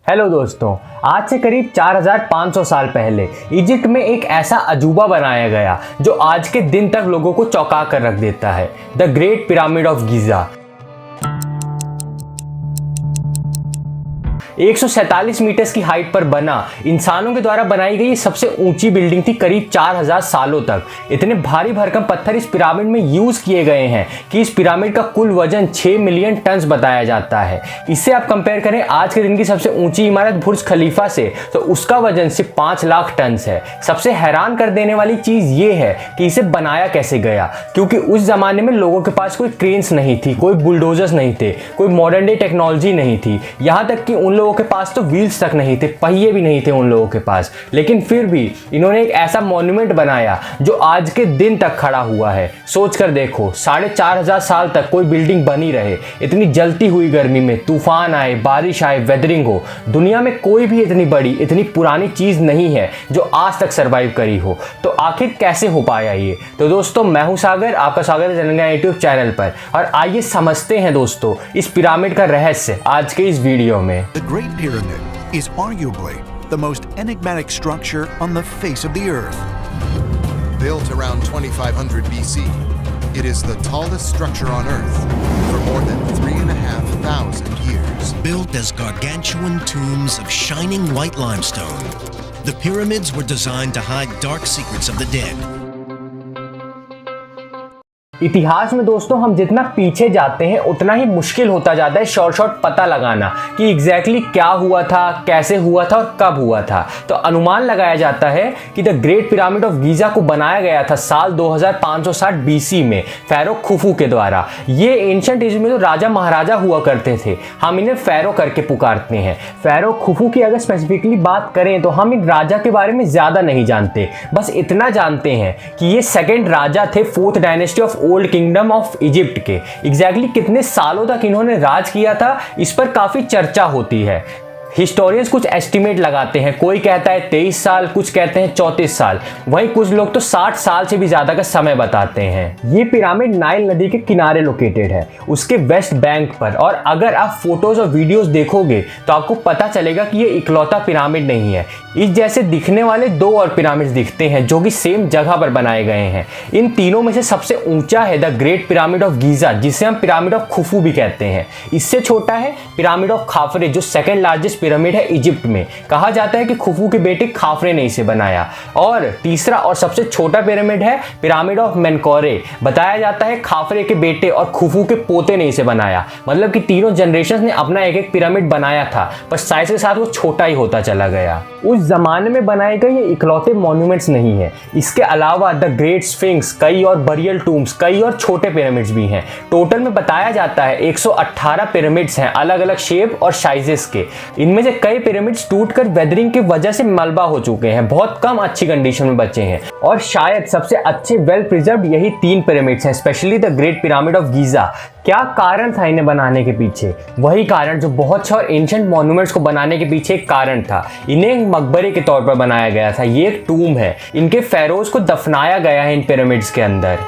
Hello दोस्तों, आज से करीब 4500 साल पहले इजिप्ट में एक ऐसा अजूबा बनाया गया जो आज के दिन तक लोगों को चौंका कर रख देता है, the great pyramid of Giza. 147 metres की हाइट पर बना इंसानों के द्वारा बनाई गई सबसे ऊंची बिल्डिंग थी करीब 4000 सालों तक। इतने भारी भरकम पत्थर इस पिरामिड में यूज किए गए हैं कि इस पिरामिड का कुल वजन 6 मिलियन टन बताया जाता है। इससे आप कंपेयर करें आज के दिन की सबसे ऊंची इमारत बुर्ज खलीफा से, तो उसका वजन सिर्फ 5 लाख टन है। सबसे हैरान कर देने वाली चीज ये है कि इसे बनाया कैसे गया, क्योंकि उस जमाने में लोगों के पास कोई क्रेन्स नहीं थी, कोई बुलडोजर्स नहीं थे, कोई मॉडर्न डे टेक्नोलॉजी नहीं थी, यहाँ तक कि उन लोगों के पास तो व्हील्स तक नहीं थे, पहिए भी नहीं थे उन लोगों के पास। लेकिन फिर भी इन्होंने एक ऐसा मॉन्यूमेंट बनाया जो आज के दिन तक खड़ा हुआ है। सोच कर देखो, 4500 साल तक कोई बिल्डिंग बनी रहे, इतनी जलती हुई गर्मी में, तूफान आए, बारिश आए, वेदरिंग हो, दुनिया में कोई भी इतनी बड़ी, इतनी पुरानी चीज नहीं है जो आज तक सर्वाइव करी हो। तो आखिर कैसे हो पाया ये? तो दोस्तों, मैं हूं सागर, आपका स्वागत है जनगणना यूट्यूब चैनल पर, और आइए समझते हैं दोस्तों इस पिरामिड का रहस्य आज के इस वीडियो में। Pyramid is arguably the most enigmatic structure on the face of the earth. Built around 2500 BC, it is the tallest structure on Earth for more than 3,500 years. Built as gargantuan tombs of shining white limestone, the pyramids were designed to hide dark secrets of the dead. इतिहास में दोस्तों हम जितना पीछे जाते हैं उतना ही मुश्किल होता जाता है शॉर्ट पता लगाना कि एग्जैक्टली क्या हुआ था, कैसे हुआ था और कब हुआ था। तो अनुमान लगाया जाता है कि the great pyramid of Giza को बनाया गया था साल 2560 बीसी में फैरो खुफू के द्वारा। ये एंशिएंट इजिप्ट में जो राजा महाराजा हुआ करते थे, हम इन्हें फैरो करके पुकारते हैं। फैरो खुफू की अगर स्पेसिफिकली बात करें तो हम एक राजा के बारे में ज़्यादा नहीं जानते, बस इतना जानते हैं कि ये सेकेंड राजा थे 4th dynasty of old kingdom of Egypt के। एग्जैक्टली कितने सालों तक इन्होंने राज किया था, इस पर काफी चर्चा होती है। हिस्टोरियंस कुछ एस्टिमेट लगाते हैं, कोई कहता है 23 साल, कुछ कहते हैं 34 साल, वहीं कुछ लोग तो 60 साल से भी ज्यादा का समय बताते हैं। ये पिरामिड नाइल नदी के किनारे लोकेटेड है, उसके वेस्ट बैंक पर, और अगर आप फोटोज और वीडियोस देखोगे तो आपको पता चलेगा कि ये इकलौता पिरामिड नहीं है। इस जैसे दिखने वाले 2 और पिरामिड दिखते हैं जो कि सेम जगह पर बनाए गए हैं। इन तीनों में से सबसे ऊंचा है the great pyramid of Giza, जिसे हम पिरामिड ऑफ खुफू भी कहते हैं। इससे छोटा है पिरामिड ऑफ खाफरे, जो सेकंड लार्जेस्ट पिरामिड है इजिप्ट में। कहा जाता है कि खुफू के बेटे खाफरे ने इसे बनाया। और तीसरा और सबसे छोटा पिरामिड है पिरामिड ऑफ मेनकौरे। बताया जाता है खाफरे के बेटे और खुफू के पोते ने इसे बनाया। मतलब कि तीनों जनरेशन ने अपना एक एक पिरामिड बनाया था, पर साइज के साथ वो छोटा ही होता चला गया। उस जमाने में बनाए गए ये इकलौते मॉन्यूमेंट्स नहीं है। इसके अलावा द ग्रेट स्फिंक्स, कई और बरियल टूम्स, कई और छोटे पिरामिड्स भी हैं। टोटल में बताया जाता है 118 पिरामिड्स हैं, अलग अलग शेप और साइजेस के। इनमें से कई पिरामिड्स टूटकर वेदरिंग की वजह से मलबा हो चुके हैं, बहुत कम अच्छी कंडीशन में बचे हैं। और शायद सबसे अच्छे वेल प्रिजर्व्ड यही 3 पिरामिड्स हैं, specially the great pyramid of Giza. क्या कारण था इन्हें बनाने के पीछे? वही कारण जो बहुत से और एंशिएंट मॉन्यूमेंट्स को बनाने के पीछे एक कारण था। इन्हें एक मकबरे के तौर पर बनाया गया था। ये एक टूम है, इनके फेरोज को दफनाया गया है इन पिरामिड्स के अंदर।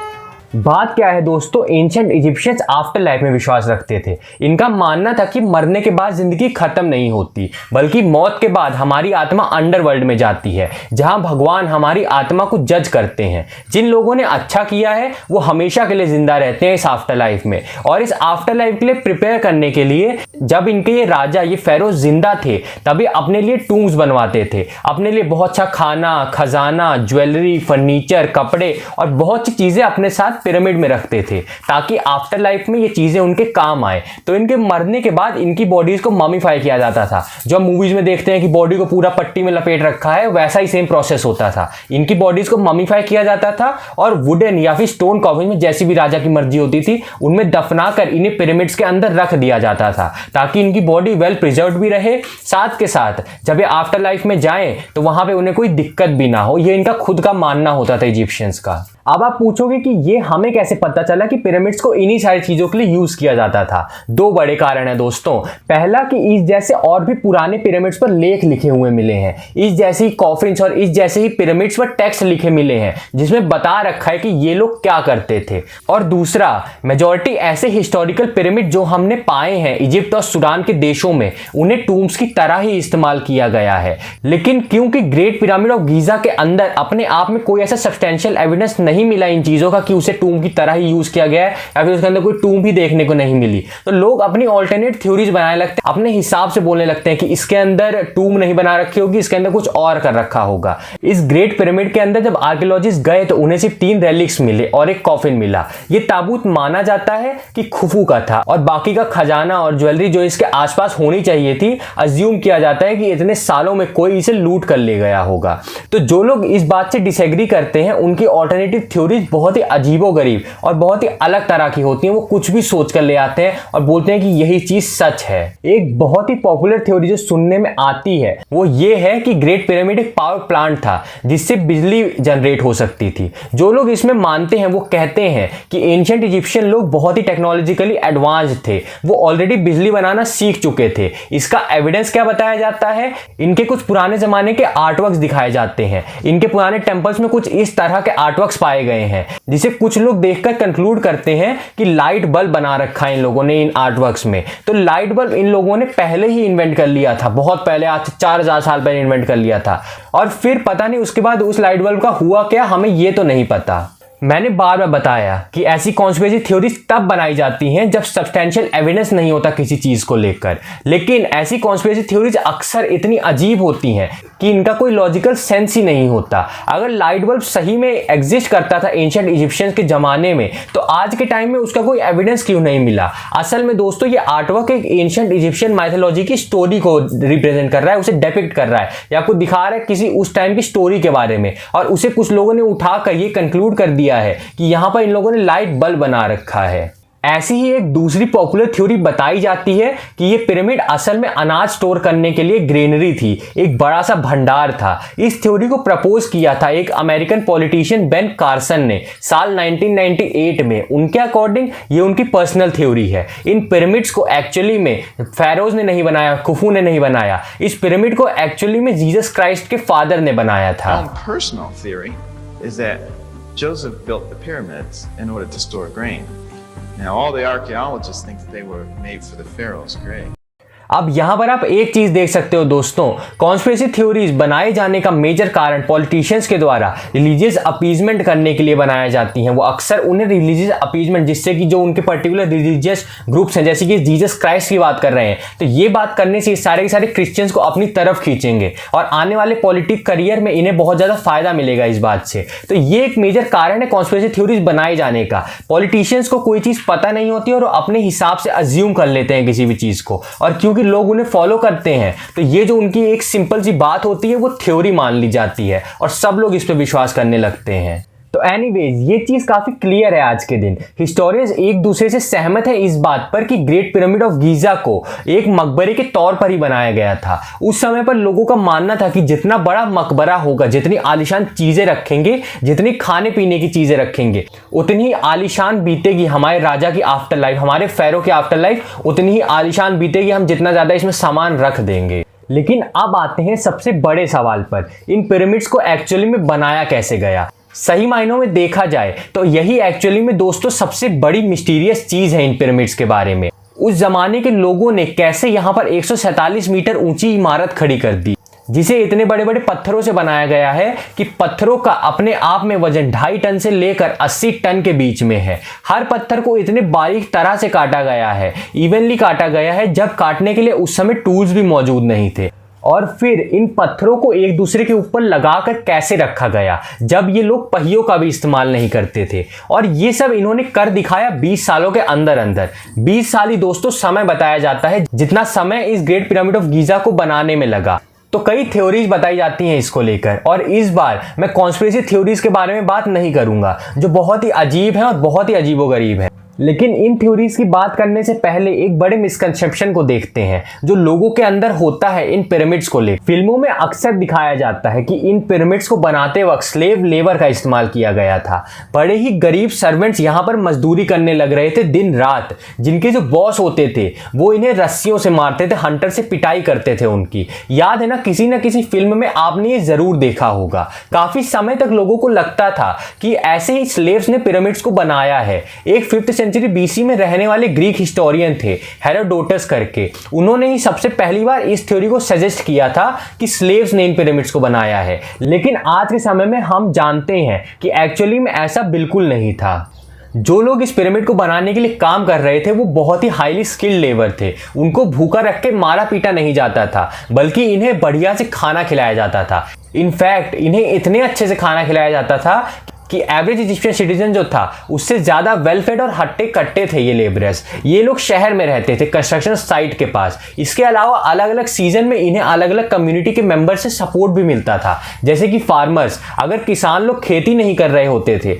बात क्या है दोस्तों, एंशिएंट इजिप्शियंस आफ्टर लाइफ में विश्वास रखते थे। इनका मानना था कि मरने के बाद जिंदगी खत्म नहीं होती, बल्कि मौत के बाद हमारी आत्मा अंडरवर्ल्ड में जाती है, जहां भगवान हमारी आत्मा को जज करते हैं। जिन लोगों ने अच्छा किया है वो हमेशा के लिए जिंदा रहते हैं इस आफ्टर लाइफ में। और इस आफ्टर लाइफ के लिए प्रिपेयर करने के लिए जब इनके ये राजा, ये फेरोज जिंदा थे, तभी अपने लिए टूम्स बनवाते थे, अपने लिए बहुत अच्छा खाना, खजाना, ज्वेलरी, फर्नीचर, कपड़े और बहुत सी चीजें अपने साथ पिरामिड में रखते थे, ताकि आफ्टर लाइफ में ये चीजें उनके काम आए। तो इनके मरने के बाद इनकी बॉडीज को ममीफाई किया जाता था। जो हम मूवीज में देखते हैं कि बॉडी को पूरा पट्टी में लपेट रखा है, वैसा ही सेम प्रोसेस होता था। इनकी बॉडीज को ममीफाई किया जाता था और वुडन या फिर स्टोन कॉफिन में, जैसी भी राजा की मर्जी होती थी, उनमें दफना कर इन्हें पिरामिड्स के अंदर रख दिया जाता था, ताकि इनकी बॉडी वेल प्रिजर्व्ड भी रहे। साथ के साथ जब ये आफ्टर लाइफ में जाएं तो वहां पे उन्हें कोई दिक्कत भी ना हो। ये इनका खुद का मानना होता था इजिप्शियंस का। अब आप पूछोगे कि ये हमें कैसे पता चला कि पिरामिड्स को इन्हीं सारी चीजों के लिए यूज किया जाता था। दो बड़े कारण हैं दोस्तों। पहला कि इस जैसे और भी पुराने पिरामिड्स पर लेख लिखे हुए मिले हैं, इस जैसे ही कॉफिन्स और इस जैसे ही पिरामिड्स पर टेक्स्ट लिखे मिले हैं जिसमें बता रखा है कि ये लोग क्या करते थे। और दूसरा, मेजॉरिटी ऐसे हिस्टोरिकल पिरामिड जो हमने पाए हैं इजिप्ट और सूडान के देशों में, उन्हें टूम्स की तरह ही इस्तेमाल किया गया है। लेकिन क्योंकि ग्रेट पिरामिड ऑफ गीजा के अंदर अपने आप में कोई ऐसा सब्सटेंशियल एविडेंस नहीं मिला इन चीजों का कि उसे टूम की तरह ही यूज किया गया है या फिर उसके अंदर कोई टूम भी देखने को नहीं मिली, तो लोग अपनी ऑल्टरनेट थ्योरीज बनाने लगते हैं, अपने हिसाब से बोलने लगते हैं कि इसके अंदर टूम नहीं बना रखी होगी, इसके अंदर कुछ और कर रखा होगा। इस ग्रेट पिरामिड के अंदर जब आर्कियोलॉजिस्ट गए तो उन्हें सिर्फ 3 रेलिक्स मिले और एक कॉफिन मिला। ये ताबूत माना जाता है कि खुफू का था और बाकी का खजाना और ज्वेलरी जो इसके आसपास होनी चाहिए थी, अज्यूम किया जाता है कि इतने सालों में कोई इसे लूट कर ले गया होगा। तो जो लोग इस बात से डिसएग्री करते हैं उनकी ऑल्टरनेटिव थ्योरीज बहुत ही अजीबोगरीब और बहुत ही अलग तरह की होती हैं। वो कुछ भी सोच कर ले आते हैं और बोलते हैं कि यही चीज सच है। एक बहुत ही पॉपुलर थ्योरी जो सुनने में आती है वो ये है कि ग्रेट पिरामिड एक पावर प्लांट था जिससे बिजली जनरेट हो सकती थी। जो लोग इसमें मानते हैं वो कहते हैं कि एंशिएंट इजिप्शियन लोग बहुत ही टेक्नोलॉजिकली एडवांस थे, वो ऑलरेडी बिजली बनाना सीख चुके थे। इसका एविडेंस क्या बताया जाता है? इनके कुछ पुराने जमाने के आर्टवर्क्स दिखाए जाते हैं। इनके पुराने टेम्पल्स में कुछ इस तरह के आर्टवर्क्स पाए गए हैं जिसे कुछ लोग देखकर कंक्लूड करते हैं कि लाइट बल्ब बना रखा है इन लोगों ने इन आर्टवर्क्स में। तो लाइट बल्ब इन लोगों ने पहले ही इन्वेंट कर लिया था, बहुत पहले, आज से 4000 साल पहले इन्वेंट कर लिया था। और फिर पता नहीं उसके बाद उस लाइट बल्ब का हुआ क्या, हमें ये तो नहीं पता। मैंने बार बार बताया कि ऐसी कॉन्स्पिरेसी थ्योरीज तब बनाई जाती हैं जब सब्सटेंशियल एविडेंस नहीं होता किसी चीज को लेकर। लेकिन ऐसी कॉन्स्पिरेसी थ्योरीज अक्सर इतनी अजीब होती हैं कि इनका कोई लॉजिकल सेंस ही नहीं होता। अगर लाइट बल्ब सही में एग्जिस्ट करता था एंशिएंट इजिप्शियंस के जमाने में, तो आज के टाइम में उसका कोई एविडेंस क्यों नहीं मिला? असल में दोस्तों ये आर्टवर्क एक एंशिएंट इजिप्शियन माइथोलॉजी की स्टोरी को रिप्रेजेंट कर रहा है, उसे डिपिक्ट कर रहा है या आपको दिखा रहा है किसी उस टाइम की स्टोरी के बारे में, और उसे कुछ लोगों ने उठाकर ये कंक्लूड कर दिया है कि यहां पर इन लोगों ने लाइट बल्ब बना रखा है। ऐसी ही एक दूसरी पॉपुलर थ्योरी बताई जाती है कि ये पिरामिड असल में अनाज स्टोर करने के लिए ग्रेनरी थी, एक बड़ा सा भंडार था। इस थ्योरी को प्रपोज किया था एक अमेरिकन पॉलिटिशियन बेन कार्सन ने साल 1998 में। उनके अकॉर्डिंग ये उनकी पर्सनल थ्योरी है। इन पिरामिड्स को एक्चुअली में फेरोज ने नहीं बनाया, खुफू ने नहीं बनाया। इस पिरामिड को एक्चुअली में जीसस क्राइस्ट के फादर ने बनाया था। My own personal theory is that Joseph built the pyramids in order to store grain. Now, all the archaeologists think that they were made for the pharaoh's grave. अब यहां पर आप एक चीज देख सकते हो दोस्तों, कॉन्स्पिरेसी थ्योरीज बनाए जाने का मेजर कारण पॉलिटिशियंस के द्वारा रिलीजियस अपीजमेंट करने के लिए बनाया जाती हैं। वो अक्सर उन्हें रिलीजियस अपीजमेंट, जिससे कि जो उनके पर्टिकुलर रिलीजियस ग्रुप्स हैं, जैसे कि जीसस क्राइस्ट की बात कर रहे हैं, तो ये बात करने से सारे के सारे क्रिश्चियंस को अपनी तरफ खींचेंगे और आने वाले पॉलिटिक करियर में इन्हें बहुत ज्यादा फायदा मिलेगा इस बात से। तो ये एक मेजर कारण है कॉन्स्पिरेसी थ्योरीज बनाए जाने का। पॉलिटिशियंस को कोई चीज पता नहीं होती और अपने हिसाब से अज्यूम कर लेते हैं किसी भी चीज को, और क्योंकि लोग उन्हें फॉलो करते हैं तो ये जो उनकी एक सिंपल सी बात होती है वो थ्योरी मान ली जाती है और सब लोग इस पर विश्वास करने लगते हैं। तो एनीवेज ये चीज काफी क्लियर है आज के दिन। हिस्टोरियंस एक दूसरे से सहमत है इस बात पर कि ग्रेट पिरामिड ऑफ गीजा को एक मकबरे के तौर पर ही बनाया गया था। उस समय पर लोगों का मानना था कि जितना बड़ा मकबरा होगा, जितनी आलीशान चीजें रखेंगे, जितनी खाने पीने की चीजें रखेंगे, उतनी ही आलीशान बीतेगी हमारे राजा की आफ्टर लाइफ, हमारे फेरो की आफ्टर लाइफ उतनी ही आलीशान बीतेगी, हम जितना ज्यादा इसमें सामान रख देंगे। लेकिन अब आते हैं सबसे बड़े सवाल पर, इन पिरामिड्स को एक्चुअली में बनाया कैसे गया? सही मायनों में देखा जाए तो यही एक्चुअली में दोस्तों सबसे बड़ी मिस्टीरियस चीज है इन पिरामिड्स के बारे में। उस जमाने के लोगों ने कैसे यहां पर 147 मीटर ऊंची इमारत खड़ी कर दी, जिसे इतने बड़े बड़े पत्थरों से बनाया गया है कि पत्थरों का अपने आप में वजन 2.5 टन से लेकर 80 टन के बीच में है। हर पत्थर को इतने बारीक तरह से काटा गया है, इवनली काटा गया है, जब काटने के लिए उस समय टूल्स भी मौजूद नहीं थे। और फिर इन पत्थरों को एक दूसरे के ऊपर लगाकर कैसे रखा गया, जब ये लोग पहियों का भी इस्तेमाल नहीं करते थे। और ये सब इन्होंने कर दिखाया 20 सालों के अंदर अंदर। 20 साल ही दोस्तों समय बताया जाता है जितना समय इस ग्रेट पिरामिड ऑफ गीजा को बनाने में लगा। तो कई थ्योरीज बताई जाती हैं इसको लेकर, और इस बार मैं कॉन्स्पिरेसी थ्योरीज के बारे में बात नहीं करूंगा जो बहुत ही अजीब है और बहुत ही अजीबोगरीब है। लेकिन इन थ्योरीज की बात करने से पहले एक बड़े मिसकंसेप्शन को देखते हैं जो लोगों के अंदर होता है इन पिरामिड्स को लेकर। फिल्मों में अक्सर दिखाया जाता है कि इन पिरामिड्स को बनाते वक्त स्लेव लेबर का इस्तेमाल किया गया था। बड़े ही गरीब सर्वेंट्स यहाँ पर मजदूरी करने लग रहे थे दिन रात। जिनके जो बॉस होते थे वो इन्हें रस्सियों से मारते थे, हंटर से पिटाई करते थे उनकी। याद है ना किसी फिल्म में आपने ये जरूर देखा होगा। काफी समय तक लोगों को लगता था कि ऐसे ही स्लेव्स ने पिरामिड्स को बनाया है। एक 5th सेंचुरी बीसी में रहने वाले ग्रीक हिस्टोरियन थे हेरोडोटस करके, उन्होंने ही सबसे पहली बार इस थ्योरी को सजेस्ट किया था कि स्लेव्स ने इन पिरामिड्स को बनाया है। लेकिन आज के समय में हम जानते हैं कि एक्चुअली में ऐसा बिल्कुल नहीं था। जो लोग इस पिरामिड को बनाने के लिए काम कर रहे थे वो बहुत ही हाईली स्किल्ड लेबर थे। उनको भूखा रख के मारा पीटा नहीं जाता था, बल्कि इन्हें बढ़िया से खाना खिलाया जाता था। इनफैक्ट इन्हें इतने अच्छे से खाना खिलाया जाता था कि एवरेज इजिप्शियन सिटीजन जो था उससे ज़्यादा वेल फेड और हट्टे कट्टे थे ये लेबरर्स। ये लोग शहर में रहते थे, कंस्ट्रक्शन साइट के पास। इसके अलावा अलग अलग सीजन में इन्हें अलग अलग कम्युनिटी के मेंबर से सपोर्ट भी मिलता था। जैसे कि फार्मर्स, अगर किसान लोग खेती नहीं कर रहे होते थे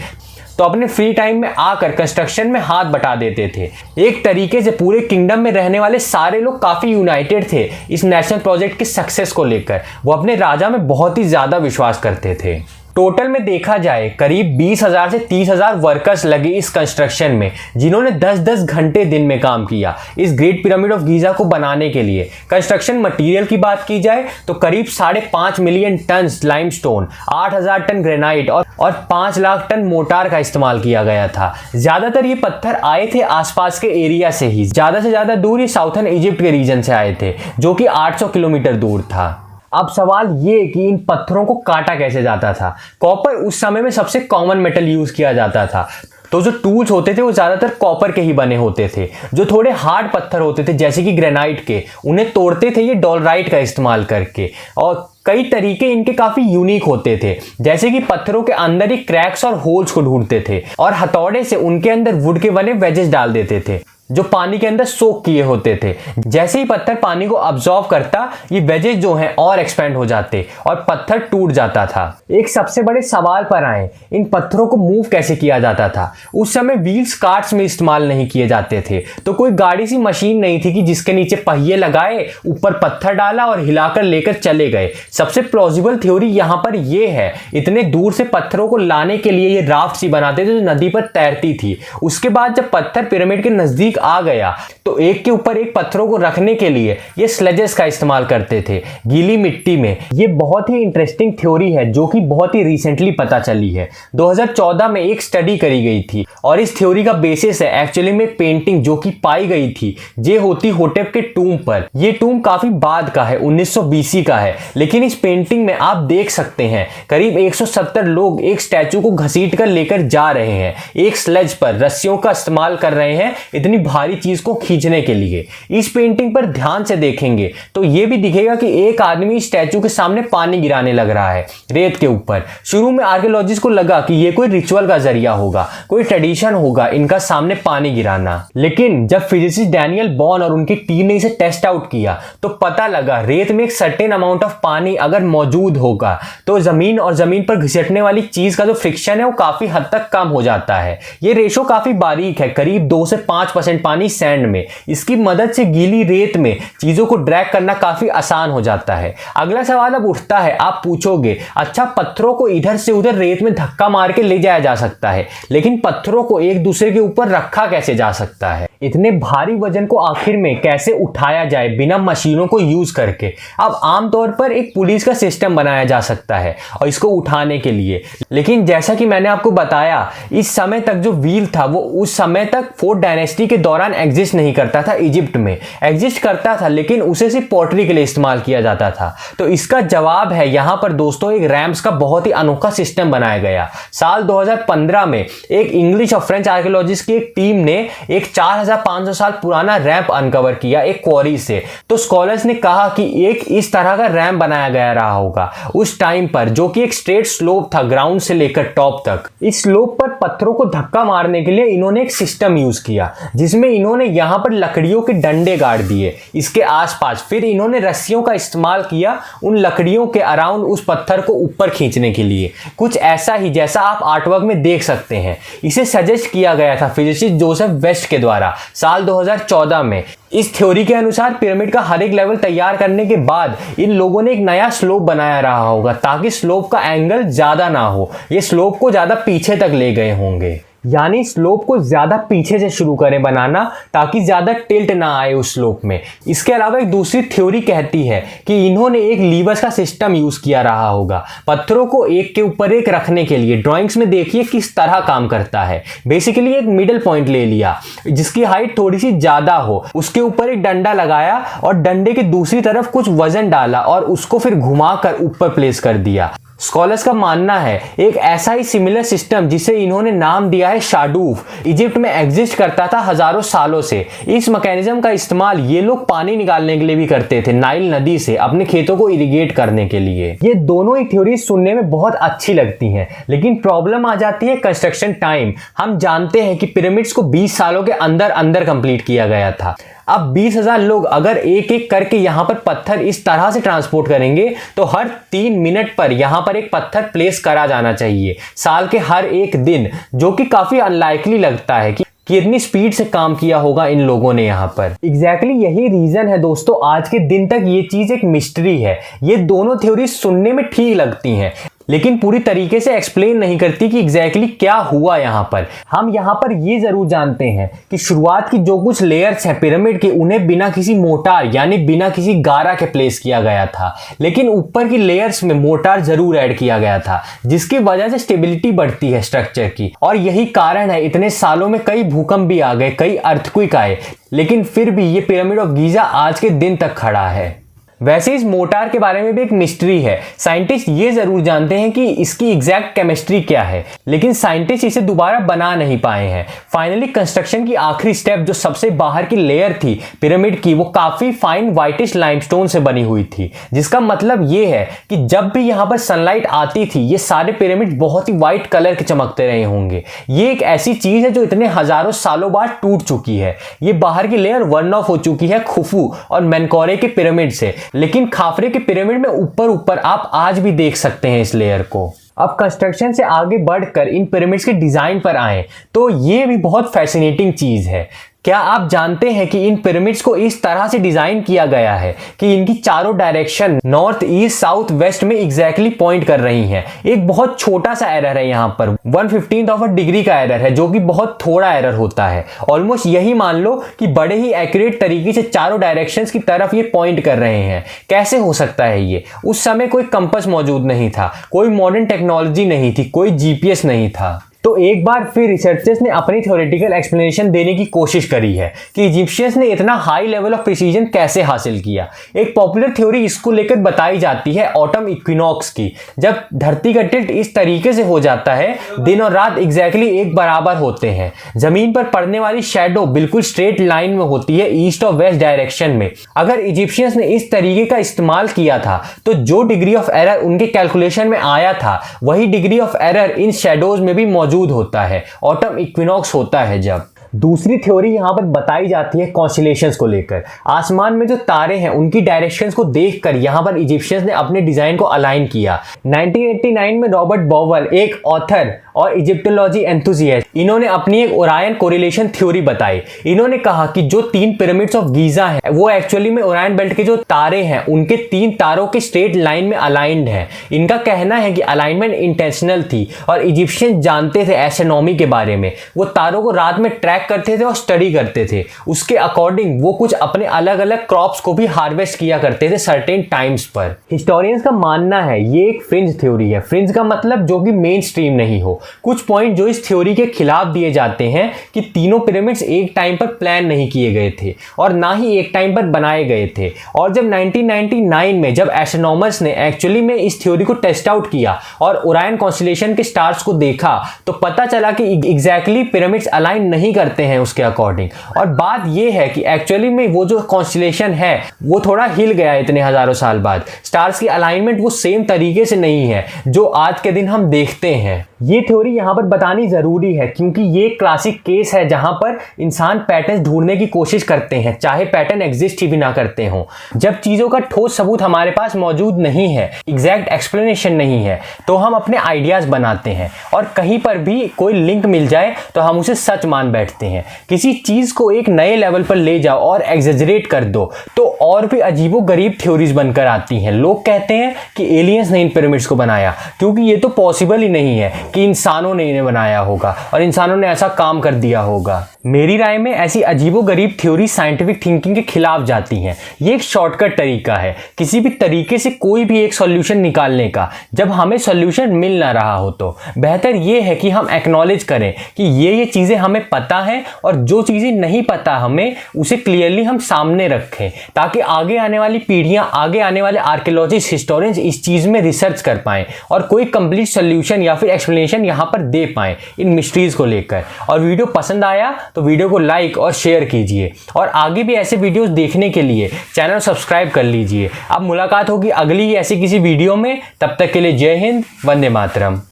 तो अपने फ्री टाइम में आकर कंस्ट्रक्शन में हाथ बटा देते थे। एक तरीके से पूरे किंगडम में रहने वाले सारे लोग काफ़ी यूनाइटेड थे इस नेशनल प्रोजेक्ट के सक्सेस को लेकर। वो अपने राजा में बहुत ही ज़्यादा विश्वास करते थे। टोटल में देखा जाए करीब 20,000 से 30,000 वर्कर्स लगे इस कंस्ट्रक्शन में, जिन्होंने 10-10 घंटे दिन में काम किया इस ग्रेट पिरामिड ऑफ गीज़ा को बनाने के लिए। कंस्ट्रक्शन मटेरियल की बात की जाए तो करीब 5.5 million ton limestone, 8,000 ton granite और 5 लाख टन मोटार का इस्तेमाल किया गया था। ज़्यादातर ये पत्थर आए थे आसपास के एरिया से ही। ज़्यादा से ज़्यादा दूर ये साउथर्न इजिप्ट के रीजन से आए थे, जो कि 800 किलोमीटर दूर था। अब सवाल ये कि इन पत्थरों को काटा कैसे जाता था। कॉपर उस समय में सबसे कॉमन मेटल यूज किया जाता था, तो जो टूल्स होते थे वो ज़्यादातर कॉपर के ही बने होते थे। जो थोड़े हार्ड पत्थर होते थे जैसे कि ग्रेनाइट के, उन्हें तोड़ते थे ये डोलराइट का इस्तेमाल करके। और कई तरीके इनके काफ़ी यूनिक होते थे, जैसे कि पत्थरों के अंदर ही क्रैक्स और होल्स को ढूंढते थे और हथौड़े से उनके अंदर वुड के बने वेजेस डाल देते थे जो पानी के अंदर सोक किए होते थे। जैसे ही पत्थर पानी को अब्सॉर्ब करता, ये वेजेस जो हैं और एक्सपेंड हो जाते और पत्थर टूट जाता था। एक सबसे बड़े सवाल पर आए, इन पत्थरों को मूव कैसे किया जाता था। उस समय व्हील्स कार्ट्स में इस्तेमाल नहीं किए जाते थे, तो कोई गाड़ी सी मशीन नहीं थी कि जिसके नीचे पहिए लगाए, ऊपर पत्थर डाला और हिलाकर लेकर चले गए। सबसे प्लॉजिबल थ्योरी यहाँ पर यह है, इतने दूर से पत्थरों को लाने के लिए ये राफ्ट सी बनाते थे जो नदी पर तैरती थी। उसके बाद जब पत्थर पिरामिड के नजदीक आ गया तो एक के ऊपर एक पत्थरों को रखने के लिए ये स्लेजेस का इस्तेमाल करते थे गीली मिट्टी में। ये बहुत ही इंटरेस्टिंग थ्योरी है जो कि बहुत ही रिसेंटली पता चली है। 2014 में एक स्टडी करी गई थी और इस थ्योरी का बेसिस है एक्चुअली में पेंटिंग जो कि पाई गई थी जे होती होटेप के टूम पर। यह टूम काफी बाद का है, 1900 BC का है, लेकिन इस पेंटिंग में आप देख सकते हैं करीब 170 लोग एक स्टैचू को घसीट कर लेकर जा रहे हैं, एक स्लेज पर रस्सियों का इस्तेमाल कर रहे हैं इतनी भारी चीज को खींचने के लिए। इस पेंटिंग पर ध्यान से देखेंगे तो यह भी दिखेगा कि एक आदमी स्टैचू के सामने पानी गिराने लग रहा है रेत के ऊपर। शुरू में आर्कियोलॉजिस्ट को लगा कि यह कोई रिचुअल का जरिया होगा, कोई ट्रेडिशन होगा इनका सामने पानी गिराना, लेकिन जब फिजिसिस्ट डैनियल बॉर्न और उनकी टीम ने इसे टेस्ट आउट किया तो पता लगा रेत में एक सर्टेन अमाउंट ऑफ पानी अगर मौजूद होगा तो जमीन और जमीन पर घिसटने वाली चीज का जो फ्रिक्शन है वो काफी हद तक कम हो जाता है। ये रेशो काफी बारीक है, करीब 2 से 5% पानी सैंड में। इसकी मदद से गीली रेत में चीजों को ड्रैग करना काफी आसान हो जाता है। अगला सवाल अब उठता है, आप पूछोगे अच्छा पत्थरों को इधर से उधर रेत में धक्का मार के ले जाया जा सकता है, लेकिन पत्थरों को एक दूसरे के ऊपर रखा कैसे जा सकता है। इतने भारी वजन को आखिर में कैसे उठाया जाए बिना मशीनों को यूज करके। अब आमतौर पर एक पुलिस का सिस्टम बनाया जा सकता है और इसको उठाने के लिए, लेकिन जैसा कि मैंने आपको बताया इस समय तक जो व्हील था वो उस समय तक 4th डायनेस्टी के दौरान एग्जिस्ट नहीं करता था। इजिप्ट में एग्जिस्ट करता था लेकिन उसे सिर्फ पॉटरी के लिए इस्तेमाल किया जाता था। तो इसका जवाब है यहां पर दोस्तों एक रैम्प्स का बहुत ही अनोखा सिस्टम बनाया गया। साल 2015 में एक इंग्लिश और फ्रेंच आर्कियोलॉजिस्ट की एक टीम ने एक 4500 साल पुराना रैंप अनकवर किया एक क्वारी से। तो स्कॉलर्स ने कहा कि एक इस तरह का रैंप बनाया बनाया गया रहा होगा उस टाइम पर, जो कि एक स्ट्रेट स्लोप था ग्राउंड से लेकर टॉप तक। इस स्लोप पर पत्थरों को धक्का मारने के लिए इन्होंने एक सिस्टम यूज किया जिसमें इन्होंने यहां पर लकड़ियों के डंडे गाड़ दिए इसके आसपास। फिर इन्होंने रस्सियों का इस्तेमाल किया उन लकड़ियों के अराउंड उस पत्थर को ऊपर खींचने के लिए, कुछ ऐसा ही जैसा आप आर्टवर्क में देख सकते हैं। इसे सजेस्ट किया गया था फिजिसिस्ट जोसेफ वेस्ट के द्वारा साल 2014 में। इस थ्योरी के अनुसार पिरामिड का हर एक लेवल तैयार करने के बाद इन लोगों ने एक नया स्लोप बनाया रहा होगा ताकि स्लोप का एंगल ज्यादा ना हो, ये स्लोप को ज्यादा पीछे तक ले गए होंगे, यानी स्लोप को ज्यादा पीछे से शुरू करें बनाना ताकि ज्यादा टिल्ट ना आए उस स्लोप में। इसके अलावा एक दूसरी थ्योरी कहती है कि इन्होंने एक लीवर्स का सिस्टम यूज किया रहा होगा पत्थरों को एक के ऊपर एक रखने के लिए। ड्राइंग्स में देखिए किस तरह काम करता है। बेसिकली एक मिडिल पॉइंट ले लिया जिसकी हाइट थोड़ी सी ज्यादा हो, उसके ऊपर एक डंडा लगाया और डंडे की दूसरी तरफ कुछ वजन डाला और उसको फिर घुमाकर ऊपर प्लेस कर दिया। स्कॉलर्स का मानना है एक ऐसा ही सिमिलर सिस्टम जिसे इन्होंने नाम दिया है शाडूफ, इजिप्ट में एग्जिस्ट करता था हजारों सालों से। इस मैकेनिज्म का इस्तेमाल ये लोग पानी निकालने के लिए भी करते थे नाइल नदी से, अपने खेतों को इरिगेट करने के लिए। ये दोनों ही थ्योरी सुनने में बहुत अच्छी लगती हैं, लेकिन प्रॉब्लम आ जाती है कंस्ट्रक्शन टाइम। हम जानते हैं कि पिरामिड्स को 20 सालों के अंदर अंदर कंप्लीट किया गया था। अब 20,000 लोग अगर एक एक करके यहां पर पत्थर इस तरह से ट्रांसपोर्ट करेंगे तो हर 3 मिनट पर यहां पर एक पत्थर प्लेस करा जाना चाहिए साल के हर एक दिन, जो कि काफी अनलाइकली लगता है कि इतनी स्पीड से काम किया होगा इन लोगों ने यहाँ पर। एग्जैक्टली यही रीजन है दोस्तों, आज के दिन तक ये चीज एक मिस्ट्री है। ये दोनों थ्योरी सुनने में ठीक लगती हैं लेकिन पूरी तरीके से एक्सप्लेन नहीं करती कि एग्जैक्टली क्या हुआ यहाँ पर। हम यहाँ पर ये जरूर जानते हैं कि शुरुआत की जो कुछ लेयर्स हैं पिरामिड के, उन्हें बिना किसी मोटार यानी बिना किसी गारा के प्लेस किया गया था, लेकिन ऊपर की लेयर्स में मोटार जरूर ऐड किया गया था जिसकी वजह से स्टेबिलिटी बढ़ती है स्ट्रक्चर की। और यही कारण है इतने सालों में कई भूकंप भी आ गए, कई अर्थक्वेक आए, लेकिन फिर भी ये पिरामिड ऑफ गीजा आज के दिन तक खड़ा है। वैसे इस मोटार के बारे में भी एक मिस्ट्री है। साइंटिस्ट ये जरूर जानते हैं कि इसकी एग्जैक्ट केमिस्ट्री क्या है, लेकिन साइंटिस्ट इसे दोबारा बना नहीं पाए हैं। फाइनली कंस्ट्रक्शन की आखिरी स्टेप जो सबसे बाहर की लेयर थी पिरामिड की, वो काफी फाइन व्हाइटिश लाइमस्टोन से बनी हुई थी, जिसका मतलब ये है कि जब भी यहाँ पर सनलाइट आती थी ये सारे पिरामिड बहुत ही व्हाइट कलर के चमकते रहे होंगे। ये एक ऐसी चीज है जो इतने हजारों सालों बाद टूट चुकी है। ये बाहर की लेयर वर्न ऑफ हो चुकी है खुफू और मेनकोरे के पिरामिड से, लेकिन खाफरे के पिरामिड में ऊपर ऊपर आप आज भी देख सकते हैं इस लेयर को। अब कंस्ट्रक्शन से आगे बढ़कर इन पिरामिड्स के डिजाइन पर आए तो ये भी बहुत फैसिनेटिंग चीज है। क्या आप जानते हैं कि इन पिरामिड्स को इस तरह से डिजाइन किया गया है कि इनकी चारों direction north, east, south, west में एग्जैक्टली पॉइंट कर रही हैं। एक बहुत छोटा सा एरर है यहाँ पर, 1/15 ऑफ अ डिग्री का एरर है, जो कि बहुत थोड़ा एरर होता है। ऑलमोस्ट यही मान लो कि बड़े ही एक्यूरेट तरीके से चारों डायरेक्शंस की तरफ ये पॉइंट कर रहे हैं। कैसे हो सकता है ये? उस समय कोई कंपास मौजूद नहीं था, कोई मॉडर्न टेक्नोलॉजी नहीं थी, कोई जीपीएस नहीं था। तो एक बार फिर रिसर्चर्स ने अपनी थ्योरेटिकल एक्सप्लेनेशन देने की कोशिश करी है कि इजिप्शियंस ने इतना हाई लेवल ऑफ प्रिसीजन कैसे हासिल किया। एक पॉपुलर थ्योरी इसको लेकर बताई जाती है ऑटम इक्विनॉक्स की, जब धरती का टिल्ट इस तरीके से हो जाता है, दिन और रात एग्जैक्टली एक बराबर होते हैं, जमीन पर पड़ने वाली शैडो बिल्कुल स्ट्रेट लाइन में होती है ईस्ट और वेस्ट डायरेक्शन में। अगर इजिप्शियंस ने इस तरीके का इस्तेमाल किया था तो जो डिग्री ऑफ एरर उनके कैलकुलेशन में आया था वही degree of error in shadows में भी मौजूद होता है। ऑटम इक्विनॉक्स होता है जब। दूसरी थ्योरी यहां पर बताई जाती है कॉन्स्टेलेशंस को लेकर। आसमान में जो तारे हैं उनकी डायरेक्शंस को देखकर यहां पर इजिप्शियंस ने अपने डिजाइन को अलाइन किया। 1989 में रॉबर्ट बॉवल, एक ऑथर और इजिप्टोलॉजी एंथुसियास्ट, इन्होंने अपनी एक ओरायन कोरिलेशन थ्योरी बताई। इन्होंने कहा कि जो 3 पिरामिड्स ऑफ गीजा हैं वो एक्चुअली में ओरायन बेल्ट के जो तारे हैं उनके 3 तारों के स्ट्रेट लाइन में अलाइंड हैं। इनका कहना है कि अलाइनमेंट इंटेंशनल थी और इजिप्शियंस जानते थे एस्ट्रोनॉमी के बारे में। वो तारों को रात में ट्रैक करते थे और स्टडी करते थे। उसके अकॉर्डिंग वो कुछ अपने अलग अलग क्रॉप्स को भी हार्वेस्ट किया करते थे सर्टेन टाइम्स पर। हिस्टोरियंस का मानना है ये एक फ्रिंज थ्योरी है। फ्रिंज का मतलब जो कि मेन स्ट्रीम नहीं हो। कुछ पॉइंट जो इस थ्योरी के खिलाफ दिए जाते हैं कि तीनों पिरामिड्स एक टाइम पर प्लान नहीं किए गए थे और ना ही एक टाइम पर बनाए गए थे। और जब 1999 में जब एस्ट्रोनॉमर्स ने एक्चुअली में इस थ्योरी को टेस्ट आउट किया और ओरायन कॉन्स्टेलेशन के स्टार्स को देखा तो पता चला कि एग्जैक्टली पिरामिड्स अलाइन नहीं कर करते हैं उसके अकॉर्डिंग। और बात ये है कि एक्चुअली में वो जो कॉन्स्टेलेशन है वो थोड़ा हिल गया है इतने हजारों साल बाद। स्टार्स की अलाइनमेंट वो सेम तरीके से नहीं है जो आज के दिन हम देखते हैं। ये थ्योरी यहाँ पर बतानी ज़रूरी है क्योंकि ये क्लासिक केस है जहाँ पर इंसान पैटर्न ढूंढने की कोशिश करते हैं चाहे पैटर्न एग्जिस्ट ही भी ना करते हों। जब चीज़ों का ठोस सबूत हमारे पास मौजूद नहीं है, एग्जैक्ट एक्सप्लेनेशन नहीं है, तो हम अपने आइडियाज़ बनाते हैं और कहीं पर भी कोई लिंक मिल जाए तो हम उसे सच मान बैठते हैं। किसी चीज़ को एक नए लेवल पर ले जाओ और एग्जेजरेट कर दो तो और भी अजीबो गरीब थ्योरीज बनकर आती हैं। लोग कहते हैं कि एलियंस ने इन पिरामिड्स को बनाया क्योंकि ये तो पॉसिबल ही नहीं है कि इंसानों ने इन्हें बनाया होगा और इंसानों ने ऐसा काम कर दिया होगा। मेरी राय में ऐसी अजीबोगरीब थ्योरी साइंटिफिक थिंकिंग के खिलाफ जाती हैं। ये एक शॉर्टकट तरीका है किसी भी तरीके से कोई भी एक सॉल्यूशन निकालने का। जब हमें सॉल्यूशन मिल ना रहा हो तो बेहतर ये है कि हम एक्नॉलेज करें कि ये चीज़ें हमें पता है और जो चीज़ें नहीं पता हमें उसे क्लियरली हम सामने रखें ताकि आगे आने वाली पीढ़ियाँ, आगे आने वाले आर्कियोलॉजिस्ट, हिस्टोरियंस इस चीज़ में रिसर्च कर पाएँ और कोई कंप्लीट सॉल्यूशन या फिर एक्सप्लेनेशन यहाँ पर दे पाएँ इन मिस्ट्रीज़ को लेकर। और वीडियो पसंद आया तो वीडियो को लाइक और शेयर कीजिए और आगे भी ऐसे वीडियोस देखने के लिए चैनल सब्सक्राइब कर लीजिए। अब मुलाकात होगी अगली ऐसी किसी वीडियो में, तब तक के लिए जय हिंद, वंदे मातरम।